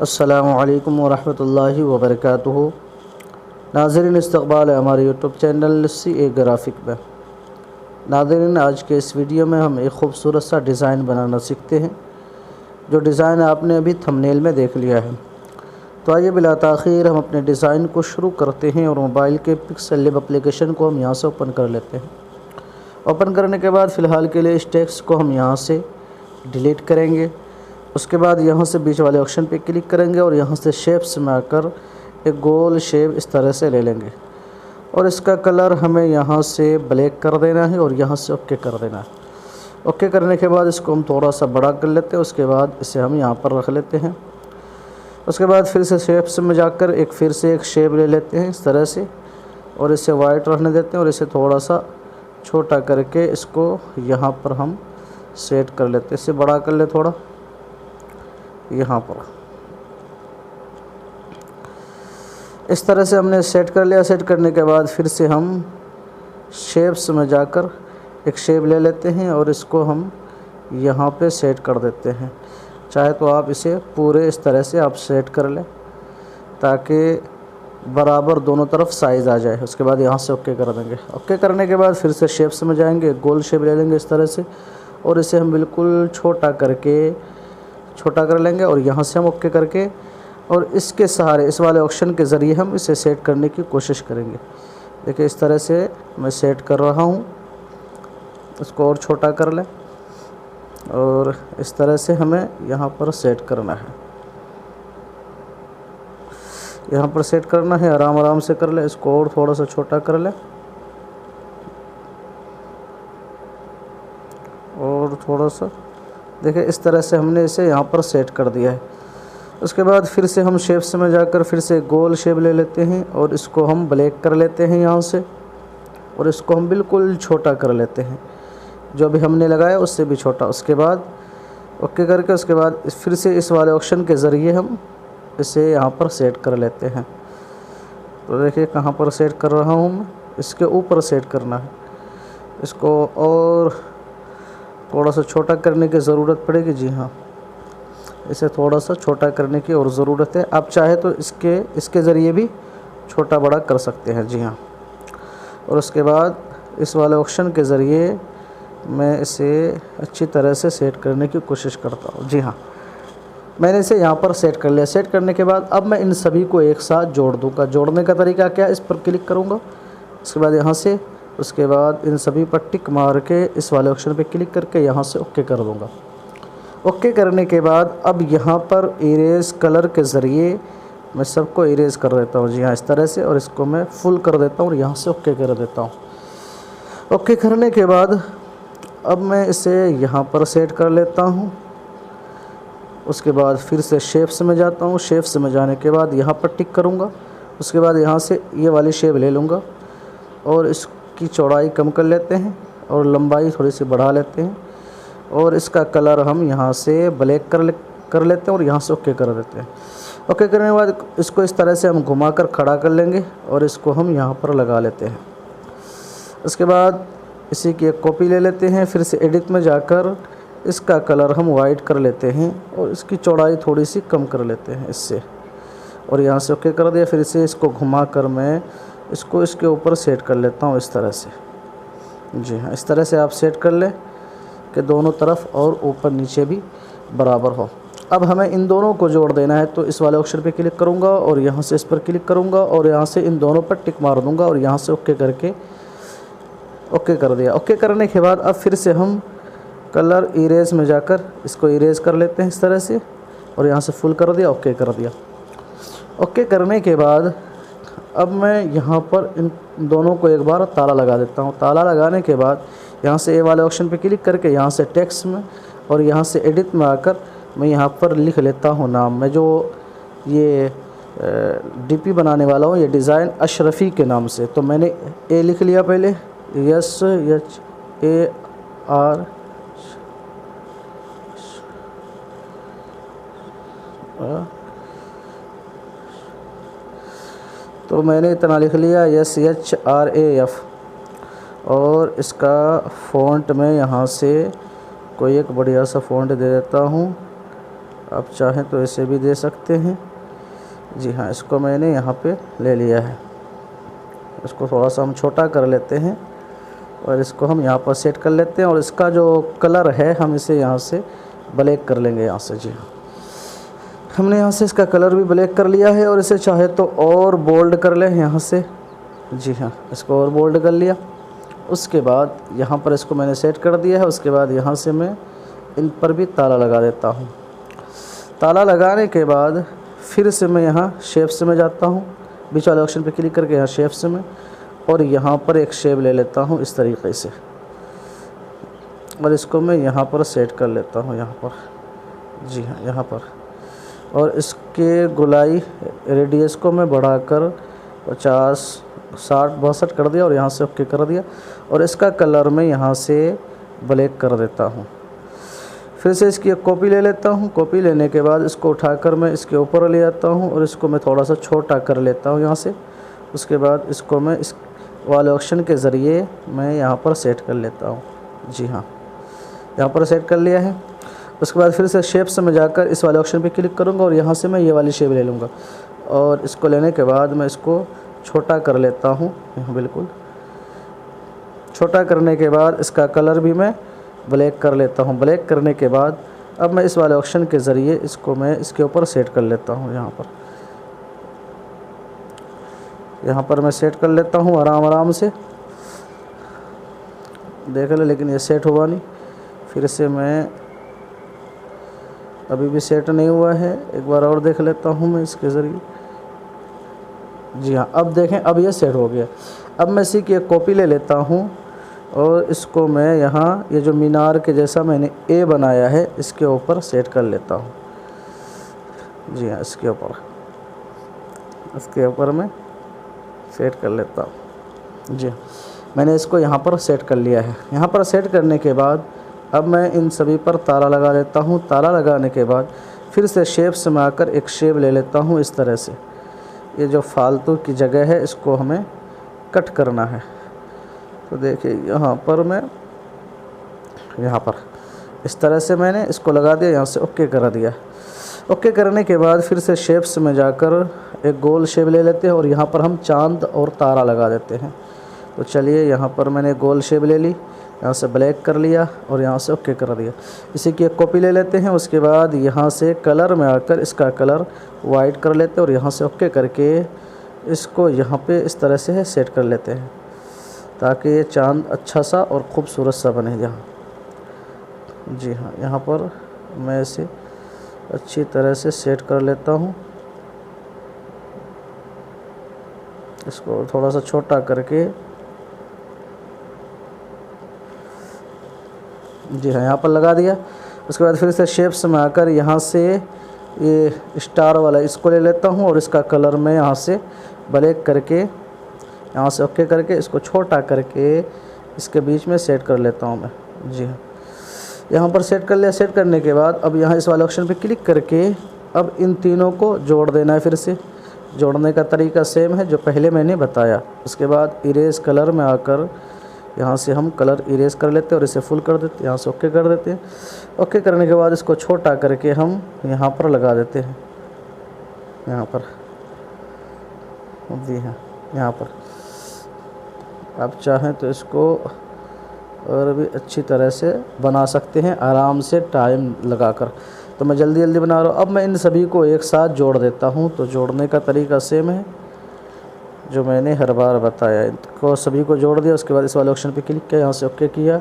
अस्सलामु अलैकुम वरहमतुल्लाहि वबरकातुहू। नाज़रीन, इस्तक़बाल है हमारे यूट्यूब चैनल सी ए ग्राफ़िक में। नाज़रीन, आज के इस वीडियो में हम एक ख़ूबसूरत सा डिज़ाइन बनाना सीखते हैं, जो डिज़ाइन आपने अभी थंबनेल में देख लिया है। तो आइए बिला ताख़ीर हम अपने डिज़ाइन को शुरू करते हैं और मोबाइल के पिक्सल लैब एप्लीकेशन को हम यहाँ से ओपन कर लेते हैं। ओपन करने के बाद फ़िलहाल के लिए इस टेक्स्ट को हम यहाँ से डिलीट करेंगे। उसके बाद यहाँ से बीच वाले ऑप्शन पे क्लिक करेंगे और यहाँ से शेप्स में आकर एक गोल शेप इस तरह से ले लेंगे और इसका कलर हमें यहाँ से ब्लैक कर देना है और यहाँ से ओके कर देना है। ओके करने के बाद इसको हम थोड़ा सा बड़ा कर लेते हैं। उसके बाद इसे हम यहाँ पर रख लेते हैं। उसके बाद फिर से शेप्स में जाकर फिर से एक शेप ले लेते हैं इस तरह से और इसे वाइट रहने देते हैं और इसे थोड़ा सा छोटा करके इसको यहाँ पर हम सेट कर लेते हैं। इसे बड़ा कर ले थोड़ा यहाँ पर। इस तरह से हमने सेट कर लिया। सेट करने के बाद फिर से हम शेप्स में जाकर एक शेप ले लेते हैं और इसको हम यहाँ पे सेट कर देते हैं। चाहे तो आप इसे पूरे इस तरह से आप सेट कर लें ताकि बराबर दोनों तरफ साइज़ आ जाए। उसके बाद यहाँ से ओके कर देंगे। ओके करने के बाद फिर से शेप्स में जाएंगे, गोल शेप ले लेंगे इस तरह से और इसे हम बिल्कुल छोटा कर लेंगे और यहाँ से हम ओके करके और इसके सहारे इस वाले ऑप्शन के ज़रिए हम इसे सेट करने की कोशिश करेंगे। देखिए इस तरह से मैं सेट कर रहा हूँ। इसको और छोटा कर लें और इस तरह से हमें यहाँ पर सेट करना है। यहाँ पर सेट करना है, आराम आराम से कर ले। इसको और थोड़ा सा छोटा कर ले और थोड़ा सा। देखिए इस तरह से हमने इसे यहाँ पर सेट कर दिया है। उसके बाद फिर से हम शेप्स में जाकर फिर से गोल शेप ले लेते हैं और इसको हम ब्लैक कर लेते हैं यहाँ से और इसको हम बिल्कुल छोटा कर लेते हैं, जो भी हमने लगाया उससे भी छोटा। उसके बाद ओके करके उसके बाद फिर से इस वाले ऑप्शन के ज़रिए हम इसे यहाँ पर सेट कर लेते हैं। तो देखिए कहाँ पर सेट कर रहा हूँ मैं, इसके ऊपर सेट करना है। इसको और थोड़ा सा छोटा करने की ज़रूरत पड़ेगी। जी हाँ, इसे थोड़ा सा छोटा करने की और ज़रूरत है। आप चाहे तो इसके ज़रिए भी छोटा बड़ा कर सकते हैं। जी हाँ, और उसके बाद इस वाले ऑप्शन के ज़रिए मैं इसे अच्छी तरह से सेट करने की कोशिश करता हूँ। जी हाँ, मैंने इसे यहाँ पर सेट कर लिया। सेट करने के बाद अब मैं इन सभी को एक साथ जोड़ दूँगा। जोड़ने का तरीका क्या है, इस पर क्लिक करूँगा। उसके बाद यहाँ से उसके बाद इन सभी पर टिक मार के इस वाले ऑप्शन पे क्लिक करके यहाँ से ओके कर दूँगा। ओके करने के बाद अब यहाँ पर इरेज कलर के ज़रिए मैं सबको इरेज कर देता हूँ। जी हाँ, इस तरह से, और इसको मैं फुल कर देता हूँ और यहाँ से ओके कर देता हूँ। ओके करने के बाद अब मैं इसे यहाँ पर सेट कर लेता हूँ। उसके बाद फिर से शेप्स में जाता हूँ। शेप्स में जाने के बाद यहाँ पर टिक करूँगा। उसके बाद यहाँ से ये वाली शेप ले लूँगा और इसकी चौड़ाई कम कर लेते हैं और लंबाई थोड़ी सी बढ़ा लेते हैं और इसका कलर हम यहाँ से ब्लैक कर लेते हैं और यहाँ से ओके कर देते हैं। ओके करने के बाद इसको इस तरह से हम घुमाकर खड़ा कर लेंगे और इसको हम यहाँ पर लगा लेते हैं। उसके बाद इसी की एक कॉपी ले लेते हैं। फिर से एडिट में जाकर इसका कलर हम वाइट कर लेते हैं और इसकी चौड़ाई थोड़ी सी कम कर लेते हैं इससे और यहाँ से ओके कर दिया। फिर से इसको घुमा कर मैं इसको इसके ऊपर सेट कर लेता हूँ इस तरह से। जी हाँ, इस तरह से आप सेट कर लें कि दोनों तरफ और ऊपर नीचे भी बराबर हो। अब हमें इन दोनों को जोड़ देना है, तो इस वाले ऑप्शन पे क्लिक करूँगा और यहाँ से इस पर क्लिक करूँगा और यहाँ से इन दोनों पर टिक मार दूँगा और यहाँ से ओके करके ओके कर दिया। ओके करने के बाद अब फिर से हम कलर इरेज में जाकर इसको इरेज कर लेते हैं इस तरह से और यहाँ से फुल कर दिया, ओके कर दिया। ओके करने के बाद अब मैं यहाँ पर इन दोनों को एक बार ताला लगा देता हूँ। ताला लगाने के बाद यहाँ से ए वाले ऑप्शन पे क्लिक करके यहाँ से टेक्स्ट में और यहाँ से एडिट में आकर मैं यहाँ पर लिख लेता हूँ नाम। मैं जो ये डीपी बनाने वाला हूँ, ये डिज़ाइन अशरफ़ी के नाम से, तो मैंने ए लिख लिया पहले, SHAR तो मैंने इतना लिख लिया SHRAF और इसका फ़ॉन्ट में यहाँ से कोई एक बढ़िया सा फ़ॉन्ट दे देता हूँ आप चाहें तो ऐसे भी दे सकते हैं। जी हाँ, इसको मैंने यहाँ पे ले लिया है। इसको थोड़ा सा हम छोटा कर लेते हैं और इसको हम यहाँ पर सेट कर लेते हैं। और इसका जो कलर है हम इसे यहाँ से ब्लैक कर लेंगे यहाँ से। जी हाँ, हमने यहाँ से इसका कलर भी ब्लैक कर लिया है और इसे चाहे तो और बोल्ड कर लें यहाँ से। जी हाँ, इसको और बोल्ड कर लिया। उसके बाद यहाँ पर इसको मैंने सेट कर दिया है। उसके बाद यहाँ से मैं इन पर भी ताला लगा देता हूँ। ताला लगाने के बाद फिर से मैं यहाँ शेप्स में जाता हूँ, बीच वाले ऑप्शन पे क्लिक करके यहाँ शेप्स में, और यहाँ पर एक शेप ले लेता हूँ इस तरीके से, और इसको मैं यहाँ पर सेट कर लेता हूँ यहाँ पर। जी हाँ, यहाँ पर, और इसके गोलाई रेडियस को मैं बढ़ाकर 50, 60, 62 कर दिया और यहाँ से ओके कर दिया। और इसका कलर मैं यहाँ से ब्लैक कर देता हूँ। फिर से इसकी एक कॉपी ले लेता हूँ। कॉपी लेने के बाद इसको उठाकर मैं इसके ऊपर ले आता हूँ और इसको मैं थोड़ा सा छोटा कर लेता हूँ यहाँ से। उसके बाद इसको मैं इस वाले ऑप्शन के ज़रिए मैं यहाँ पर सेट कर लेता हूँ। जी हाँ, यहाँ पर सेट कर लिया है। उसके बाद फिर से शेप्स में जाकर इस वाले ऑप्शन पे क्लिक करूँगा और यहाँ से मैं ये वाली शेप ले लूँगा। और इसको लेने के बाद मैं इसको छोटा कर लेता हूँ यहाँ, बिल्कुल छोटा करने के बाद इसका कलर भी मैं ब्लैक कर लेता हूँ। ब्लैक करने के बाद अब मैं इस वाले ऑप्शन के ज़रिए इसको मैं इसके ऊपर सेट कर लेता हूँ। यहाँ पर मैं सेट कर लेता हूँ आराम से, देख ले, लेकिन ये सेट हुआ नहीं। फिर से मैं, अभी भी सेट नहीं हुआ है, एक बार और देख लेता हूँ मैं इसके ज़रिए। जी हाँ, अब देखें, अब ये सेट हो गया। अब मैं इसी की एक कॉपी ले लेता हूँ और इसको मैं यहाँ ये जो मीनार के जैसा मैंने ए बनाया है इसके ऊपर सेट कर लेता हूँ। जी हाँ, इसके ऊपर मैं सेट कर लेता हूँ। जी हाँ, मैंने इसको यहाँ पर सेट कर लिया है। यहाँ पर सेट करने के बाद अब मैं इन सभी पर ताला लगा देता हूँ। ताला लगाने के बाद फिर से शेप्स में आकर एक शेप ले लेता हूँ इस तरह से। ये जो फालतू की जगह है इसको हमें कट करना है। तो देखिए यहाँ पर मैं, यहाँ पर इस तरह से मैंने इसको लगा दिया, यहाँ से ओके कर दिया। ओके करने के बाद फिर से शेप्स में जाकर एक गोल शेप ले लेते हैं और यहाँ पर हम चांद और तारा लगा देते हैं। तो चलिए, यहाँ पर मैंने गोल शेप ले ली, यहाँ से ब्लैक कर लिया और यहाँ से ओके कर दिया। इसी की एक कॉपी ले लेते हैं। उसके बाद यहाँ से कलर में आकर इसका कलर वाइट कर लेते हैं और यहाँ से ओके करके इसको यहाँ पे इस तरह से सेट कर लेते हैं ताकि ये चांद अच्छा सा और ख़ूबसूरत सा बने यहाँ। जी हाँ, यहाँ पर मैं इसे अच्छी तरह से सेट कर लेता हूँ। इसको थोड़ा सा छोटा करके, जी हाँ, यहाँ पर लगा दिया। उसके बाद फिर से शेप्स में आकर यहाँ से ये स्टार वाला इसको ले लेता हूँ और इसका कलर मैं यहाँ से ब्लैक करके, यहाँ से ओके करके इसको छोटा करके इसके बीच में सेट कर लेता हूँ मैं। जी हाँ, यहाँ पर सेट कर लिया। सेट करने के बाद अब यहाँ इस वाले ऑप्शन पे क्लिक करके अब इन तीनों को जोड़ देना है। फिर से जोड़ने का तरीका सेम है जो पहले मैंने बताया। उसके बाद इरेज कलर में आकर यहाँ से हम कलर इरेज कर लेते हैं और इसे फुल कर देते हैं, यहाँ से ओके कर देते हैं। ओके करने के बाद इसको छोटा करके हम यहाँ पर लगा देते हैं, यहाँ पर। जी हाँ, यहाँ पर आप चाहें तो इसको और भी अच्छी तरह से बना सकते हैं आराम से टाइम लगाकर। तो मैं जल्दी जल्दी बना रहा हूँ। अब मैं इन सभी को एक साथ जोड़ देता हूँ। तो जोड़ने का तरीका सेम है जो मैंने हर बार बताया। इनको सभी को जोड़ दिया। उसके बाद इस वाले ऑप्शन पे क्लिक किया, यहाँ से ओके किया।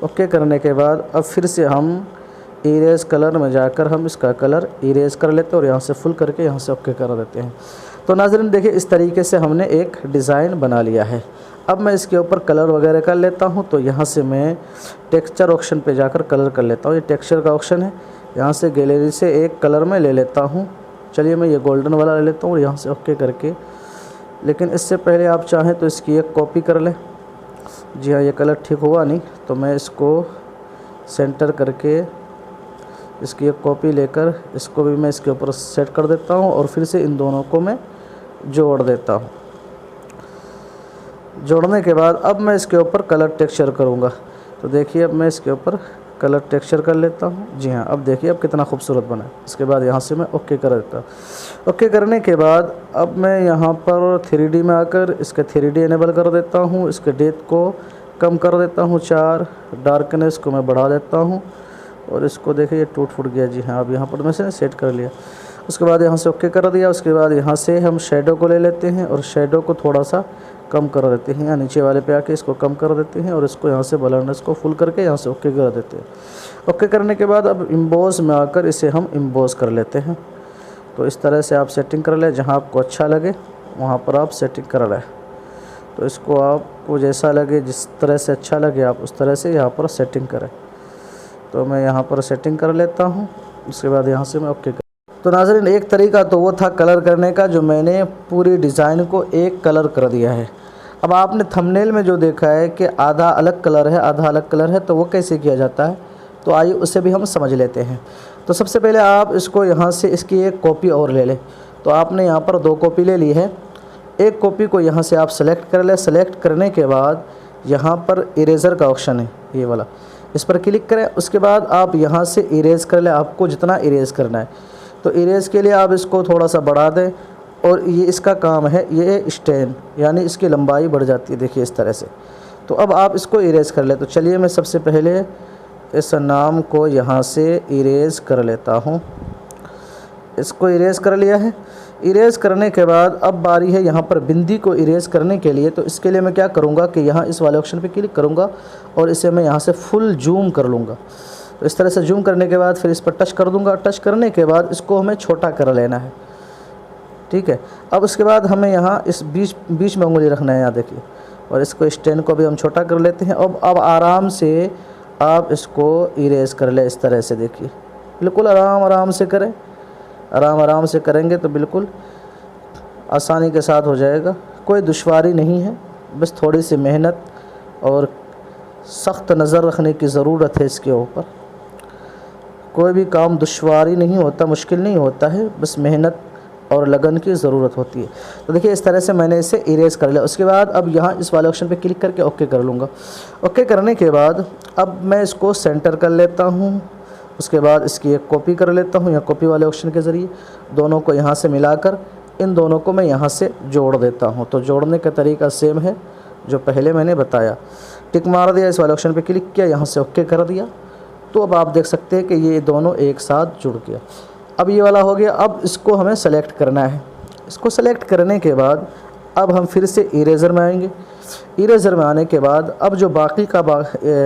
ओके करने के बाद अब फिर से हम इरेज कलर में जाकर हम इसका कलर इरेज कर लेते हैं और यहाँ से फुल करके यहाँ से ओके कर देते हैं। तो नाज़रीन देखिए, इस तरीके से हमने एक डिज़ाइन बना लिया है। अब मैं इसके ऊपर कलर वगैरह कर लेता हूँ। तो यहाँ से मैं टेक्सचर ऑप्शन पे जाकर कलर कर लेता हूँ। ये टेक्सचर का ऑप्शन है। यहाँ से गैलरी से एक कलर में ले लेता हूँ। चलिए, मैं ये गोल्डन वाला ले लेता हूँ और यहाँ से ओके करके, लेकिन इससे पहले आप चाहें तो इसकी एक कॉपी कर लें। जी हाँ, ये कलर ठीक हुआ नहीं तो मैं इसको सेंटर करके इसकी एक कॉपी लेकर इसको भी मैं इसके ऊपर सेट कर देता हूँ और फिर से इन दोनों को मैं जोड़ देता हूँ। जोड़ने के बाद अब मैं इसके ऊपर कलर टेक्सचर करूँगा। तो देखिए, अब मैं इसके ऊपर कलर टेक्सचर कर लेता हूँ। जी हाँ, अब देखिए अब कितना खूबसूरत बना है। इसके बाद यहाँ से मैं ओके कर देता हूँ। ओके करने के बाद अब मैं यहाँ पर 3D में आकर इसके 3D इनेबल कर देता हूँ। इसके डेप्थ को कम कर देता हूँ 4, डार्कनेस को मैं बढ़ा देता हूँ और इसको देखिए ये टूट फूट गया। जी हाँ, अब यहाँ पर मैं से सेट कर लिया। उसके बाद यहाँ से ओके कर दिया। उसके बाद यहाँ से हम शेडो को ले लेते हैं और शेडो को थोड़ा सा कम कर देते हैं, या नीचे वाले पे आके इसको कम कर देते हैं और इसको यहाँ से ब्लरनेस को फुल करके यहाँ से ओके कर देते हैं। ओके करने के बाद अब इम्बोस में आकर इसे हम इम्बोस कर लेते हैं। तो इस तरह से आप सेटिंग कर लें, जहाँ आपको अच्छा लगे वहाँ पर आप सेटिंग कर लें। तो इसको आपको जैसा लगे, जिस तरह से अच्छा लगे आप उस तरह से यहाँ पर सेटिंग करें। तो मैं यहाँ पर सेटिंग कर लेता हूँ। उसके बाद यहाँ से मैं ओके कर। तो नाज़रीन, एक तरीका तो वो था कलर करने का, जो मैंने पूरी डिज़ाइन को एक कलर कर दिया है। अब आपने थंबनेल में जो देखा है कि आधा अलग कलर है आधा अलग कलर है, तो वो कैसे किया जाता है, तो आइए उसे भी हम समझ लेते हैं। तो सबसे पहले आप इसको यहाँ से इसकी एक कॉपी और ले लें। तो आपने यहाँ पर 2 कॉपी ले ली है। एक कॉपी को यहाँ से आप सेलेक्ट कर लें। सेलेक्ट करने के बाद यहाँ पर इरेज़र का ऑप्शन है, ये वाला, इस पर क्लिक करें। उसके बाद आप यहाँ से इरेज़ कर लें, आपको जितना इरेज़ करना है। तो इरेज़ के लिए आप इसको थोड़ा सा बढ़ा दें और ये इसका काम है, ये स्टेन यानी इसकी लंबाई बढ़ जाती है, देखिए इस तरह से। तो अब आप इसको इरेज़ कर लें। तो चलिए मैं सबसे पहले इस नाम को यहाँ से इरेज़ कर लेता हूँ। इसको इरेज़ कर लिया है। इरेज़ करने के बाद अब बारी है यहाँ पर बिंदी को इरेज़ करने के लिए। तो इसके लिए मैं क्या करूँगा कि यहाँ इस वाले ऑप्शन पे क्लिक करूँगा और इसे मैं यहाँ से फुल जूम कर लूँगा। तो इस तरह से जूम करने के बाद फिर इस पर टच कर दूँगा। टच करने के बाद इसको हमें छोटा कर लेना है, ठीक है। अब उसके बाद हमें यहाँ इस बीच में उंगली रखना है, यहाँ देखिए, और इसको स्टैंड को भी हम छोटा कर लेते हैं। अब आराम से आप इसको इरेज़ कर ले, इस तरह से देखिए, बिल्कुल आराम से करें। आराम से करेंगे तो बिल्कुल आसानी के साथ हो जाएगा, कोई दुश्वारी नहीं है। बस थोड़ी सी मेहनत और सख्त नज़र रखने की ज़रूरत है इसके ऊपर। कोई भी काम दुश्वारी नहीं होता, मुश्किल नहीं होता है, बस मेहनत और लगन की ज़रूरत होती है। तो देखिए इस तरह से मैंने इसे इरेज़ कर लिया। उसके बाद अब यहाँ इस वाले ऑप्शन पे क्लिक करके ओके कर लूँगा। ओके करने के बाद अब मैं इसको सेंटर कर लेता हूँ। उसके बाद इसकी एक कॉपी कर लेता हूँ, या कॉपी वाले ऑप्शन के ज़रिए दोनों को यहाँ से मिलाकर इन दोनों को मैं यहाँ से जोड़ देता हूँ। तो जोड़ने का तरीका सेम है जो पहले मैंने बताया। टिक मार दिया, इस वाले ऑप्शन पे क्लिक किया, यहाँ से ओके कर दिया। तो अब आप देख सकते हैं कि ये दोनों एक साथ जुड़ गया। अब ये वाला हो गया। अब इसको हमें सेलेक्ट करना है। इसको सेलेक्ट करने के बाद अब हम फिर से इरेज़र में आएंगे। इरेज़र में आने के बाद अब जो बाकी का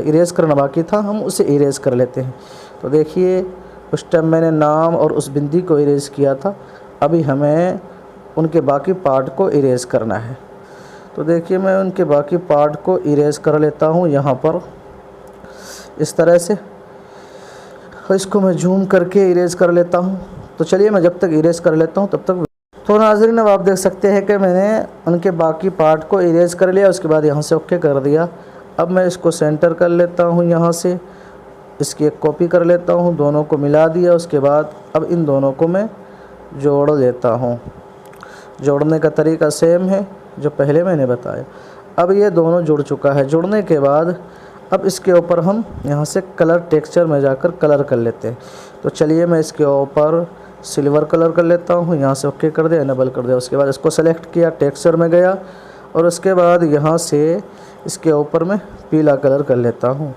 इरेज़ करना बाकी था हम उसे इरेज़ कर लेते हैं। तो देखिए उस टाइम मैंने नाम और उस बिंदी को इरेज़ किया था, अभी हमें उनके बाकी पार्ट को इरेज़ करना है। तो देखिए मैं उनके बाकी पार्ट को इरेज़ कर लेता हूँ यहाँ पर इस तरह से। इसको मैं जूम करके इरेज़ कर लेता हूँ। तो चलिए मैं जब तक इरेज़ कर लेता हूँ तब तक। तो नाज़रीन अब आप देख सकते हैं कि मैंने उनके बाकी पार्ट को इरेज़ कर लिया। उसके बाद यहाँ से ओके कर दिया। अब मैं इसको सेंटर कर लेता हूँ, यहाँ से इसकी एक कॉपी कर लेता हूँ, दोनों को मिला दिया। उसके बाद अब इन दोनों को मैं जोड़ लेता हूँ। जोड़ने का तरीका सेम है जो पहले मैंने बताया। अब ये दोनों जुड़ चुका है। जुड़ने के बाद अब इसके ऊपर हम यहाँ से कलर टेक्सचर में जाकर कलर कर लेते हैं। तो चलिए मैं इसके ऊपर सिल्वर कलर कर लेता हूँ, यहाँ से ओके कर दिया, इनेबल कर दिया। उसके बाद इसको सेलेक्ट किया, टेक्सचर में गया और उसके बाद यहाँ से इसके ऊपर मैं पीला कलर कर लेता हूँ।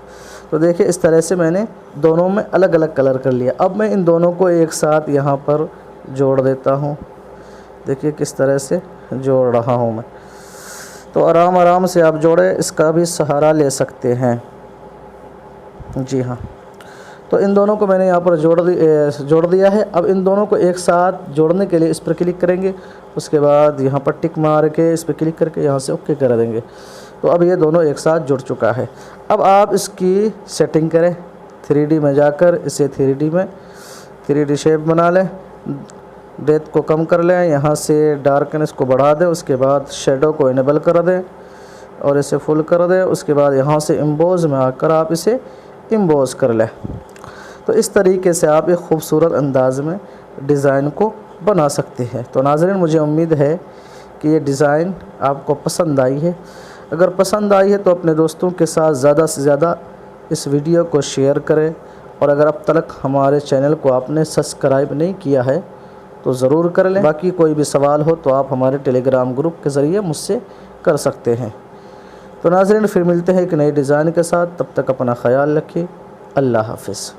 तो देखिए इस तरह से मैंने दोनों में अलग अलग कलर कर लिया। अब मैं इन दोनों को एक साथ यहाँ पर जोड़ देता हूँ। देखिए किस तरह से जोड़ रहा हूँ मैं। तो आराम से आप जोड़े, इसका भी सहारा ले सकते हैं। जी हाँ, तो इन दोनों को मैंने यहाँ पर जोड़ दिया है। अब इन दोनों को एक साथ जोड़ने के लिए इस पर क्लिक करेंगे। उसके बाद यहाँ पर टिक मार के इस पर क्लिक करके यहाँ से ओके कर देंगे। तो अब ये दोनों एक साथ जुड़ चुका है। अब आप इसकी सेटिंग करें 3D में जाकर, इसे 3D में 3D शेप बना लें, डेप्थ को कम कर लें, यहाँ से डार्कनेस को बढ़ा दें। उसके बाद शेडो को इनेबल कर दें और इसे फुल कर दें। उसके बाद यहाँ से एम्बोज में आकर आप इसे एम्बोज कर लें। तो इस तरीके से आप एक ख़ूबसूरत अंदाज में डिज़ाइन को बना सकते हैं। तो नाज़रीन मुझे उम्मीद है कि ये डिज़ाइन आपको पसंद आई है। अगर पसंद आई है तो अपने दोस्तों के साथ ज़्यादा से ज़्यादा इस वीडियो को शेयर करें और अगर अब तक हमारे चैनल को आपने सब्सक्राइब नहीं किया है तो ज़रूर कर लें। बाकी कोई भी सवाल हो तो आप हमारे टेलीग्राम ग्रुप के ज़रिए मुझसे कर सकते हैं। तो नाज़रीन, फिर मिलते हैं एक नए डिज़ाइन के साथ। तब तक अपना ख्याल रखिए। अल्लाह हाफ़िज़।